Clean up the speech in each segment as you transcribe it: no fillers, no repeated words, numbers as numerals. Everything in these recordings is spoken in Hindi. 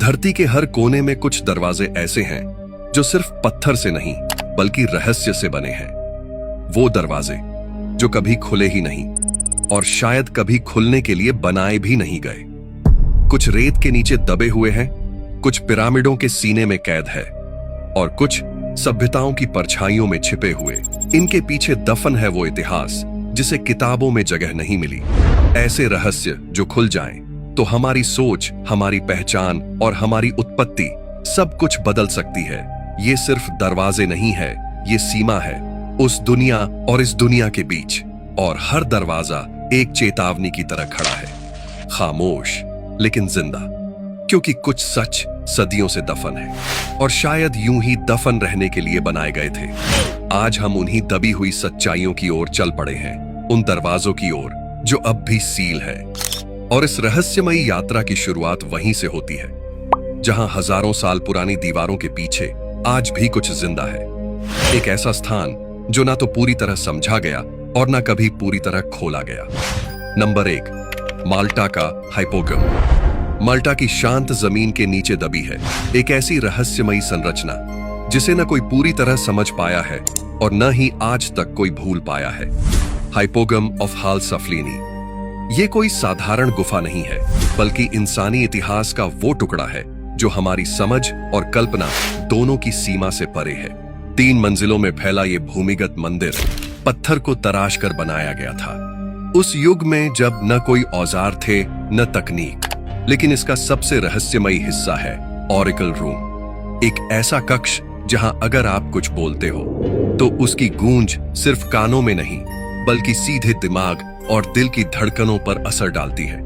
धरती के हर कोने में कुछ दरवाजे ऐसे हैं जो सिर्फ पत्थर से नहीं बल्कि रहस्य से बने हैं। वो दरवाजे जो कभी खुले ही नहीं और शायद कभी खुलने के लिए बनाए भी नहीं गए। कुछ रेत के नीचे दबे हुए हैं, कुछ पिरामिडों के सीने में कैद है और कुछ सभ्यताओं की परछाइयों में छिपे हुए। इनके पीछे दफन है वो इतिहास जिसे किताबों में जगह नहीं मिली। ऐसे रहस्य जो खुल जाएं तो हमारी सोच, हमारी पहचान और हमारी उत्पत्ति सब कुछ बदल सकती है। ये सिर्फ दरवाजे नहीं है, ये सीमा है उस दुनिया और इस दुनिया के बीच। और हर दरवाजा एक चेतावनी की तरह खड़ा है, खामोश लेकिन जिंदा, क्योंकि कुछ सच सदियों से दफन है और शायद यूं ही दफन रहने के लिए बनाए गए थे। आज हम उन्हीं दबी हुई सच्चाइयों की ओर चल पड़े हैं, उन दरवाजों की ओर जो अब भी सील है। और इस रहस्यमयी यात्रा की शुरुआत वहीं से होती है जहां हजारों साल पुरानी दीवारों के पीछे आज भी कुछ जिंदा है। एक ऐसा स्थान जो ना तो पूरी तरह समझा गया और ना कभी पूरी तरह खोला गया। नंबर 1, माल्टा का हाइपोगम। माल्टा की शांत जमीन के नीचे दबी है एक ऐसी रहस्यमयी संरचना जिसे न कोई पूरी तरह समझ पाया है और न ही आज तक कोई भूल पाया है। हाइपोगम ऑफ हाल सफलिनी। ये कोई साधारण गुफा नहीं है बल्कि इंसानी इतिहास का वो टुकड़ा है जो हमारी समझ और कल्पना दोनों की सीमा से परे है। 3 मंजिलों में फैला ये भूमिगत मंदिर पत्थर को तराश कर बनाया गया था, उस युग में जब न कोई औजार थे न तकनीक। लेकिन इसका सबसे रहस्यमयी हिस्सा है ऑरिकल रूम, एक ऐसा कक्ष जहां अगर आप कुछ बोलते हो तो उसकी गूंज सिर्फ कानों में नहीं बल्कि सीधे दिमाग और दिल की धड़कनों पर असर डालती है।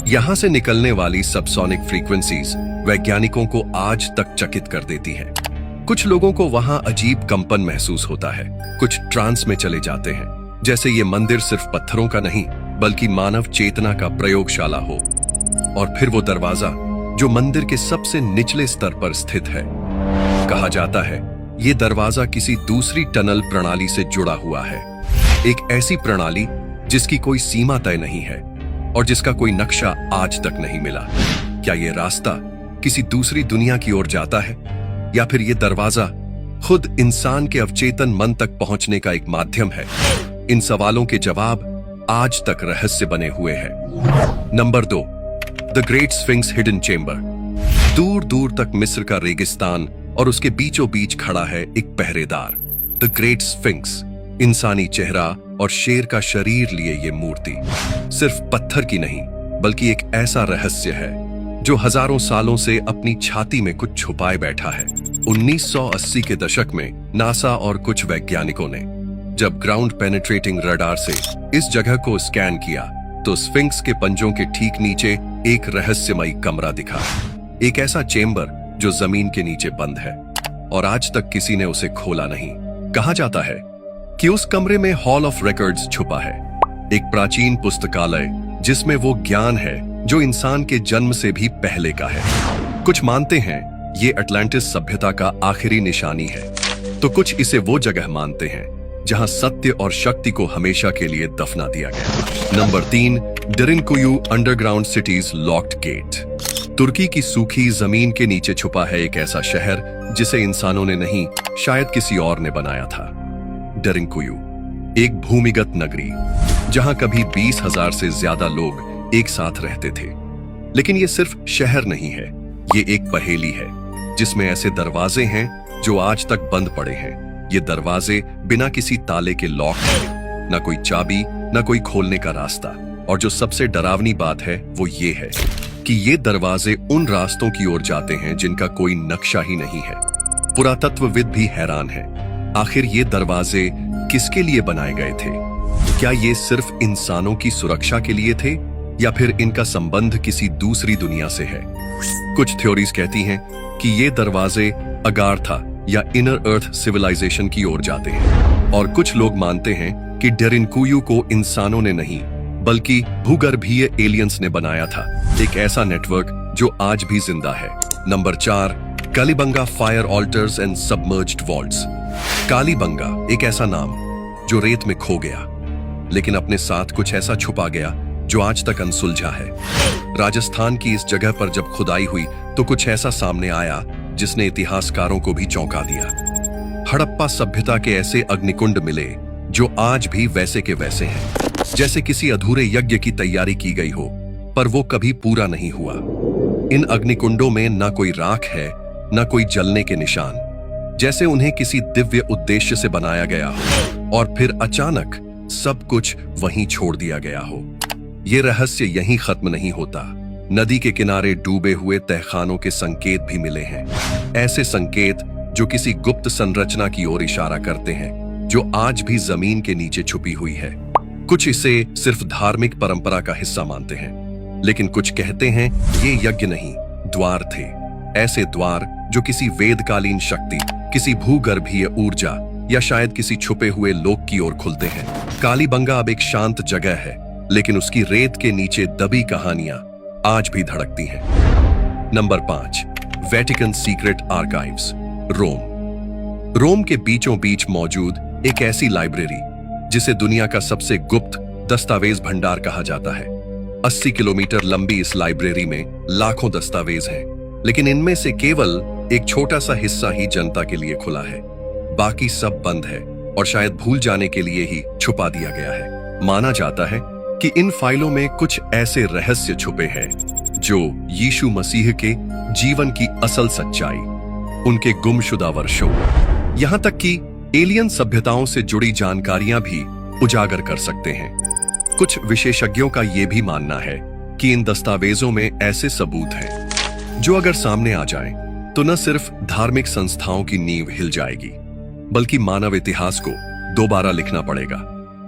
यहां से निकलने वाली सबसोनिक फ्रीक्वेंसीज वैज्ञानिकों को आज तक चकित कर देती हैं। कुछ लोगों को वहां अजीब कंपन महसूस होता है, कुछ ट्रांस में चले जाते हैं, जैसे ये मंदिर सिर्फ पत्थरों का नहीं बल्कि मानव चेतना का प्रयोगशाला हो। और फिर वो दरवाजा जो मंदिर के सबसे निचले स्तर पर स्थित है। कहा जाता है ये दरवाजा किसी दूसरी टनल प्रणाली से जुड़ा हुआ है, एक ऐसी प्रणाली जिसकी कोई सीमा तय नहीं है और जिसका कोई नक्शा आज तक नहीं मिला। क्या ये रास्ता किसी दूसरी दुनिया की ओर जाता है या फिर ये दरवाजा खुद इंसान के अवचेतन मन तक पहुंचने का एक माध्यम है? इन सवालों के जवाब आज तक रहस्य बने हुए हैं। Number 2, the great sphinx hidden chamber. दूर दूर तक मिस्र का रेगिस्तान और उसके बीचों बीच खड़ा है एक पहरेदार। द ग्रेट स्फिंक्स, इंसानी चेहरा और शेर का शरीर लिए ये मूर्ति सिर्फ पत्थर की नहीं बल्कि एक ऐसा रहस्य है जो हजारों सालों से अपनी छाती में कुछ छुपाए बैठा है। 1980 के दशक में नासा और कुछ वैज्ञानिकों ने जब ग्राउंड पेनिट्रेटिंग रडार से इस जगह को स्कैन किया तो स्फिंक्स के पंजों के ठीक नीचे एक रहस्यमयी कमरा दिखा, एक ऐसा चेंबर जो जमीन के नीचे बंद है और आज तक किसी ने उसे खोला नहीं। कहा जाता है कि उस कमरे में हॉल ऑफ रिकॉर्ड्स छुपा है, एक प्राचीन पुस्तकालय जिसमें वो ज्ञान है जो इंसान के जन्म से भी पहले का है। कुछ मानते हैं ये अटलांटिस सभ्यता का आखिरी निशानी है तो कुछ इसे वो जगह मानते हैं जहां सत्य और शक्ति को हमेशा के लिए दफना दिया गया। Number 3, Derinkuyu underground cities locked gate. तुर्की की सूखी जमीन के नीचे छुपा है एक ऐसा शहर जिसे इंसानों ने नहीं शायद किसी और ने बनाया था। डेरिनकुयू, एक भूमिगत नगरी जहां कभी 20,000 से ज्यादा लोग एक साथ रहते थे। लेकिन ये सिर्फ शहर नहीं है, ये एक पहेली है जिसमें ऐसे दरवाजे हैं जो आज तक बंद पड़े हैं। ये दरवाजे बिना किसी ताले के लॉक हैं, ना कोई चाबी ना कोई खोलने का रास्ता। और जो सबसे डरावनी बात है वो ये है कि ये दरवाजे उन रास्तों की ओर जाते हैं जिनका कोई नक्शा ही नहीं है। पुरातत्वविद भी हैरान है, आखिर ये दरवाजे किसके लिए बनाए गए थे? क्या ये सिर्फ इंसानों की सुरक्षा के लिए थे या फिर इनका संबंध किसी दूसरी दुनिया से है? कुछ थ्योरीज कहती हैं कि ये दरवाजे अगाथा या इनर अर्थ सिविलाइजेशन की ओर जाते हैं और कुछ लोग मानते हैं कि डेरिनकुयू को इंसानों ने नहीं बल्कि भूगर्भीय एलियंस ने बनाया था, एक ऐसा नेटवर्क जो आज भी जिंदा है। Number 4, Kalibangan fire altars and submerged vaults. Kalibangan एक ऐसा नाम जो रेत में खो गया लेकिन अपने साथ कुछ ऐसा छुपा गया जो आज तक अनसुलझा है। राजस्थान की इस जगह पर जब खुदाई हुई तो कुछ ऐसा सामने आया जिसने इतिहासकारों को भी चौंका दिया। हड़प्पा सभ्यता के ऐसे अग्निकुंड मिले जो आज भी वैसे के वैसे हैं, जैसे किसी अधूरे यज्ञ की तैयारी की गई हो, पर वो कभी पूरा नहीं हुआ। इन अग्निकुंडों में ना कोई राख है, ना कोई जलने के निशान, जैसे उन्हें किसी दिव्य उद्देश्य से बनाया गया हो और फिर अचानक सब कुछ वहीं छोड़ दिया गया हो। ये रहस्य यहीं खत्म नहीं होता। नदी के किनारे डूबे हुए तहखानों के संकेत भी मिले हैं, ऐसे संकेत जो किसी गुप्त संरचना की ओर इशारा करते हैं, जो आज भी जमीन के नीचे छुपी हुई है। कुछ इसे सिर्फ धार्मिक परंपरा का हिस्सा मानते हैं, लेकिन कुछ कहते हैं ये यज्ञ नहीं, द्वार थे। ऐसे द्वार जो किसी वेदकालीन शक्ति, किसी भूगर्भीय ऊर्जा या शायद किसी छुपे हुए लोक की ओर खुलते हैं। कालीबंगा अब एक शांत जगह है, लेकिन उसकी रेत के नीचे दबी कहानियां आज भी धड़कती हैं। नंबर 5, वेटिकन सीक्रेट आर्काइव्स, रोम। रोम के बीचों बीच मौजूद एक ऐसी लाइब्रेरी जिसे दुनिया का सबसे गुप्त दस्तावेज भंडार कहा जाता है। 80 किलोमीटर लंबी इस लाइब्रेरी में लाखों दस्तावेज हैं, लेकिन इनमें से केवल एक छोटा सा हिस्सा ही जनता के लिए खुला है। बाकी सब बंद है और शायद भूल जाने के लिए ही छुपा दिया गया है। माना जाता है कि इन फाइलों में कुछ ऐसे रहस्य छुपे हैं जो यीशु मसीह के जीवन की असल सच्चाई, उनके गुमशुदा वर्षों, यहां तक कि एलियन सभ्यताओं से जुड़ी जानकारियां भी उजागर कर सकते हैं। कुछ विशेषज्ञों का यह भी मानना है कि इन दस्तावेजों में ऐसे सबूत हैं जो अगर सामने आ जाएं, तो न सिर्फ धार्मिक संस्थाओं की नींव हिल जाएगी, बल्कि मानव इतिहास को दोबारा लिखना पड़ेगा।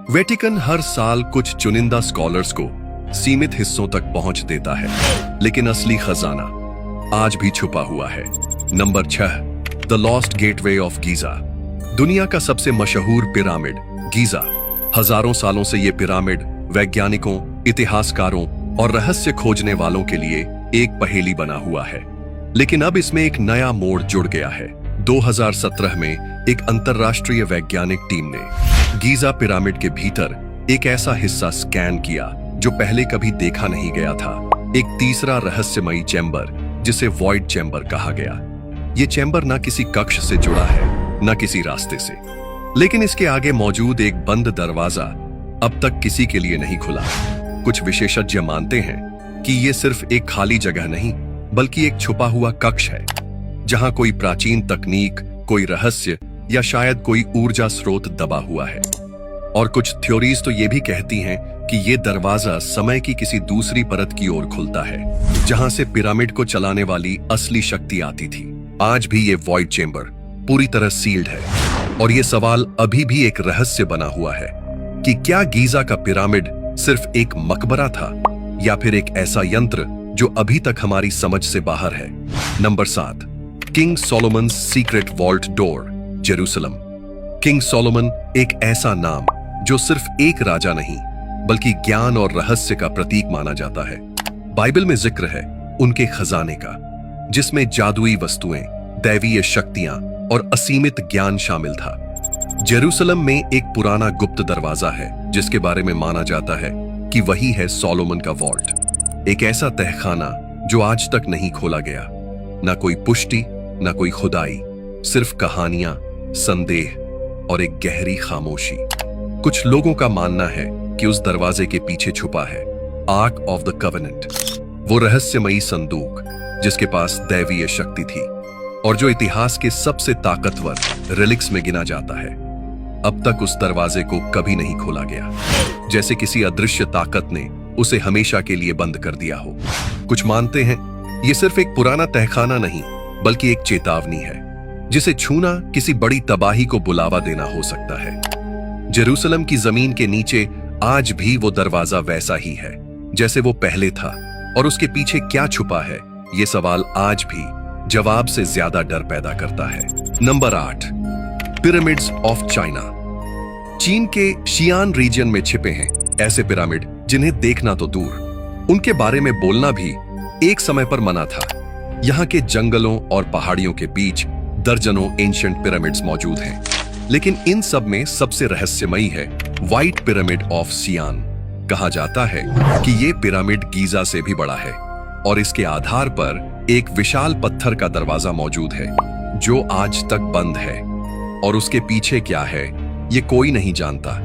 वेटिकन हर साल कुछ चुनिंदा स्कॉलर्स को सीमित हिस्सों तक पहुंच देता है, लेकिन असली खजाना आज भी छुपा हुआ है। Number 6, the lost gateway of Giza. दुनिया का सबसे मशहूर पिरामिड गीजा। हजारों सालों से यह पिरामिड वैज्ञानिकों, इतिहासकारों और रहस्य खोजने वालों के लिए एक पहेली बना हुआ है, लेकिन अब इसमें एक नया मोड़ जुड़ गया है। 2017 में एक अंतरराष्ट्रीय वैज्ञानिक टीम ने गीजा पिरामिड के भीतर एक ऐसा हिस्सा स्कैन किया जो पहले कभी देखा नहीं गया था। एक तीसरा रहस्यमयी चैम्बर जिसे वॉइड चैम्बर कहा गया। यह चैम्बर न किसी कक्ष से जुड़ा है, न किसी रास्ते से, लेकिन इसके आगे मौजूद एक बंद दरवाजा अब तक किसी के लिए नहीं खुला। कुछ विशेषज्ञ मानते हैं कि यह सिर्फ एक खाली जगह नहीं, बल्कि एक छुपा हुआ कक्ष है, जहां कोई प्राचीन तकनीक, कोई रहस्य या शायद कोई ऊर्जा स्रोत दबा हुआ है। और कुछ थ्योरीज तो ये भी कहती हैं कि ये दरवाजा समय की किसी दूसरी परत की ओर खुलता है, जहां से पिरामिड को चलाने वाली असली शक्ति आती थी। आज भी ये वॉइड चेंबर पूरी तरह सील्ड है, और ये सवाल अभी भी एक रहस्य बना हुआ है कि क्या गीजा का पिरामिड सिर्फ एक मकबरा था या फिर एक ऐसा यंत्र जो अभी तक हमारी समझ से बाहर है। Number 7, king Solomon's secret vault door, Jerusalem. King Solomon एक ऐसा नाम जो सिर्फ एक राजा नहीं, बल्कि ज्ञान और रहस्य का प्रतीक माना जाता है। बाइबल में जिक्र है उनके खजाने का, जिसमें जादुई वस्तुएं, दैवीय शक्तियां और असीमित ज्ञान शामिल था। जेरूसलम में एक पुराना गुप्त दरवाजा है जिसके बारे में माना जाता है कि वही है सोलोमन का वॉल्ट। एक ऐसा तहखाना जो आज तक नहीं खोला गया। ना कोई पुष्टि, ना कोई खुदाई, सिर्फ कहानियां, संदेह और एक गहरी खामोशी। कुछ लोगों का मानना है कि उस दरवाजे के पीछे छुपा है आर्क ऑफ द कवेनेंट, वो रहस्यमयी संदूक जिसके पास दैवीय शक्ति थी और जो इतिहास के सबसे ताकतवर रिलिक्स में गिना जाता है। अब तक उस दरवाजे को कभी नहीं खोला गया, जैसे किसी अदृश्य ताकत ने उसे हमेशा के लिए बंद कर दिया हो। कुछ मानते हैं ये सिर्फ एक पुराना तहखाना नहीं, बल्कि एक चेतावनी है जिसे छूना किसी बड़ी तबाही को बुलावा देना हो सकता है। जेरूसलम की जमीन के नीचे आज भी वो दरवाजा वैसा ही है जैसे वो पहले था, और उसके पीछे क्या छुपा है, ये सवाल आज भी जवाब से ज्यादा डर पैदा करता है। Number 8, pyramids of China. चीन के शियान रीजन में छिपे हैं ऐसे पिरामिड जिन्हें देखना तो दूर, उनके बारे में बोलना भी एक समय पर मना था। यहाँ के जंगलों और पहाड़ियों के बीच दर्जनों एंशिएंट पिरामिड्स मौजूद हैं, लेकिन इन सब में सबसे रहस्यमयी है व्हाइट पिरामिड ऑफ सियान। कहा जाता है कि ये पिरामिड गीजा से भी बड़ा है और इसके आधार पर एक विशाल पत्थर का दरवाजा मौजूद है जो आज तक बंद है, और उसके पीछे क्या है ये कोई नहीं जानता।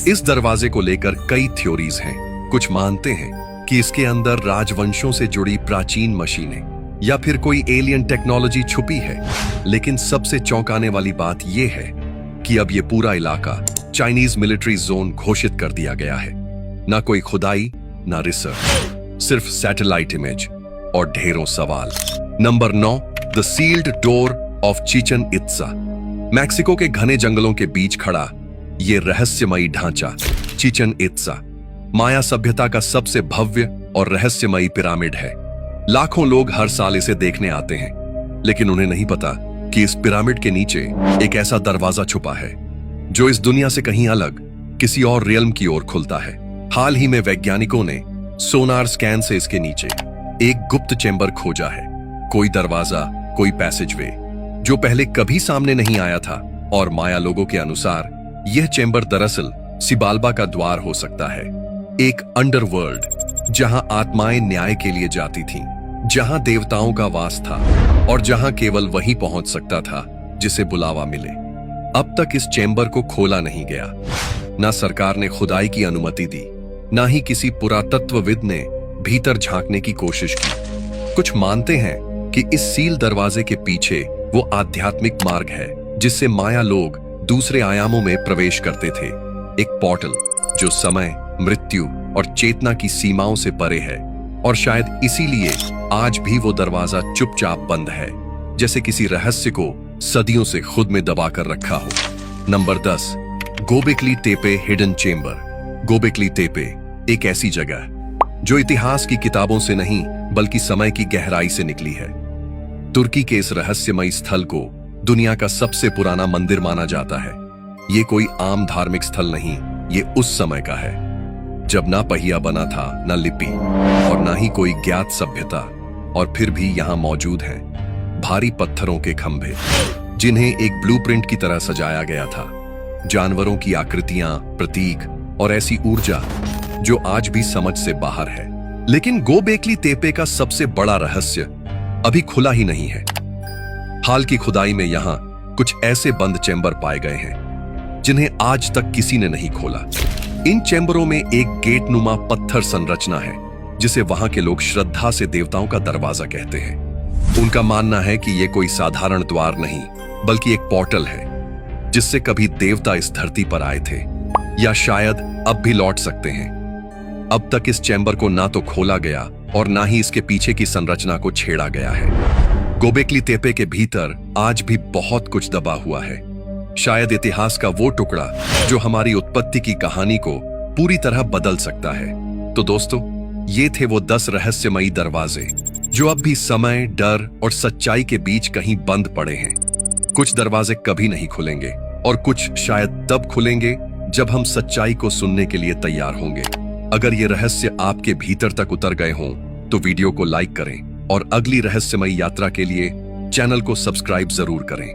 इस दरवाजे को लेकर कई थ्योरीज हैं। कुछ मानते हैं कि इसके अंदर राजवंशों से जुड़ी प्राचीन मशीनें या फिर कोई एलियन टेक्नोलॉजी छुपी है, लेकिन सबसे चौंकाने वाली बात यह है कि अब ये पूरा इलाका चाइनीज मिलिट्री जोन घोषित कर दिया गया है। ना कोई खुदाई, ना रिसर्च, सिर्फ सैटेलाइट इमेज और ढेरों सवाल। Number 9, the sealed door of Chichen Itza. Mexico के घने जंगलों के बीच खड़ा ये रहस्यमयी ढांचा चिचन इत्जा माया सभ्यता का सबसे भव्य और रहस्यमयी पिरामिड है। लाखों लोग हर साल इसे देखने आते हैं, लेकिन उन्हें नहीं पता कि इस पिरामिड के नीचे एक ऐसा दरवाजा छुपा है जो इस दुनिया से कहीं अलग किसी और रियल्म की ओर खुलता है। हाल ही में वैज्ञानिकों ने सोनार स्कैन से इसके नीचे एक गुप्त चेंबर खोजा है। कोई दरवाजा, कोई पैसेजवे जो पहले कभी सामने नहीं आया था, और माया लोगों के अनुसार यह चेंबर दरअसल सिबाल्बा का द्वार हो सकता है, एक अंडरवर्ल्ड जहां आत्माएं न्याय के लिए जाती थीं, जहां देवताओं का वास था और जहां केवल वही पहुंच सकता था जिसे बुलावा मिले। अब तक इस चेंबर को खोला नहीं गया। ना सरकार ने खुदाई की अनुमति दी, ना ही किसी पुरातत्वविद ने भीतर झांकने की कोशिश की। कुछ मानते हैं कि इस सील दरवाजे के पीछे वो आध्यात्मिक मार्ग है जिससे माया लोग दूसरे आयामों में प्रवेश करते थे, एक पोर्टल जो समय, मृत्यु और चेतना की सीमाओं से परे है। और शायद इसीलिए आज भी वो दरवाजा चुपचाप बंद है, जैसे किसी रहस्य को सदियों से खुद में दबाकर रखा हो। Number 10, Gobekli तेपे hidden chamber. Gobekli तेपे एक ऐसी जगह जो इतिहास की किताबों से नहीं बल्कि समय की गहराई से निकली है। तुर्की के इस रहस्यमयी स्थल को दुनिया का सबसे पुराना मंदिर माना जाता है। ये कोई आम धार्मिक स्थल नहीं, ये उस समय का है जब ना पहिया बना था, ना लिपि और ना ही कोई ज्ञात सभ्यता, और फिर भी यहां मौजूद हैं भारी पत्थरों के खंभे जिन्हें एक ब्लूप्रिंट की तरह सजाया गया था, जानवरों की आकृतियां, प्रतीक और ऐसी ऊर्जा जो आज भी समझ से बाहर है। लेकिन गोबेकली तेपे का सबसे बड़ा रहस्य अभी खुला ही नहीं है। हाल की खुदाई में यहां कुछ ऐसे बंद चेंबर पाए गए हैं जिन्हें आज तक किसी ने नहीं खोला। इन चेंबरों में एक गेटनुमा पत्थर संरचना है जिसे वहां के लोग श्रद्धा से देवताओं का दरवाजा कहते हैं। उनका मानना है कि यह कोई साधारण द्वार नहीं बल्कि एक पोर्टल है जिससे कभी देवता इस धरती पर आए थे या शायद अब भी लौट सकते हैं। अब तक इस चैम्बर को ना तो खोला गया और ना ही इसके पीछे की संरचना को छेड़ा गया है। गोबेकली तेपे के भीतर आज भी बहुत कुछ दबा हुआ है, शायद इतिहास का वो टुकड़ा जो हमारी उत्पत्ति की कहानी को पूरी तरह बदल सकता है। तो दोस्तों, ये थे वो 10 रहस्यमयी दरवाजे जो अब भी समय, डर और सच्चाई के बीच कहीं बंद पड़े हैं। कुछ दरवाजे कभी नहीं खुलेंगे और कुछ शायद तब खुलेंगे जब हम सच्चाई को सुनने के लिए तैयार होंगे। अगर ये रहस्य आपके भीतर तक उतर गए हों तो वीडियो को लाइक करें और अगली रहस्यमयी यात्रा के लिए चैनल को सब्सक्राइब जरूर करें।